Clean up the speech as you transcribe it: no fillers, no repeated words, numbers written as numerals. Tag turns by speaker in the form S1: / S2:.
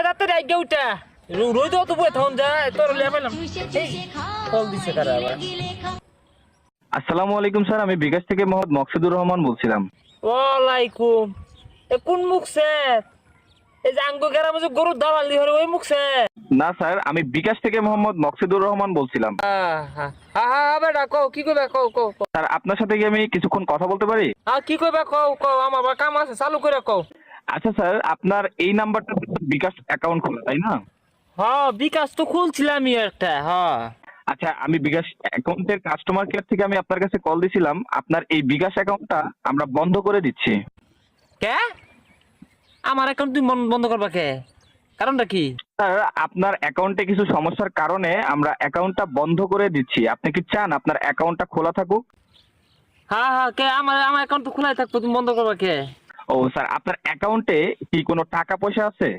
S1: রাতে রাইগে উঠা রোজ তো বই থাকুন যায় তোর লিয়া পেলাম কল দিছে কারা আবার।
S2: আসসালামু আলাইকুম স্যার, আমি বিকাশ থেকে মোহাম্মদ মকসুদুর রহমান বলছিলাম।
S1: ওয়ালাইকুম। এ কোন মুখ স্যার? এই যে আঙ্গু গ্রামে যে গরুর দালালি হরে ওই মুখ স্যার?
S2: না স্যার, আমি বিকাশ থেকে মোহাম্মদ মকসুদুর রহমান বলছিলাম।
S1: হ্যাঁ বেটা কও কি কইবা কও কও কও।
S2: স্যার, আপনার সাথে কি আমি কিছুক্ষণ কথা বলতে পারি?
S1: কি কইবা কও কও, আমার আবার কাম আছে, চালু করে কও।
S2: আচ্ছা স্যার, আপনার এই নাম্বারটা বিকাশ অ্যাকাউন্ট খোলা তাই না?
S1: বিকাশ তো খুলছিলামই একটা
S2: আচ্ছা, আমি বিকাশ অ্যাকাউন্টের কাস্টমার কেয়ার থেকে আমি আপনার কাছে কল দিছিলাম। আপনার এই বিকাশ অ্যাকাউন্টটা আমরা বন্ধ করে দিচ্ছি।
S1: কে? আমার অ্যাকাউন্ট তুমি বন্ধ করবা কে? কারণটা কি?
S2: স্যার, আপনার অ্যাকাউন্টে কিছু সমস্যার কারণে আমরা অ্যাকাউন্টটা বন্ধ করে দিচ্ছি। আপনি কি চান আপনার অ্যাকাউন্টটা খোলা থাকুক?
S1: কে আমার আমার অ্যাকাউন্ট তো খোলাই থাকতো, তুমি বন্ধ করবা কে?
S2: ও স্যার, আপনার অ্যাকাউন্টে কি কোনো টাকা পয়সা আছে?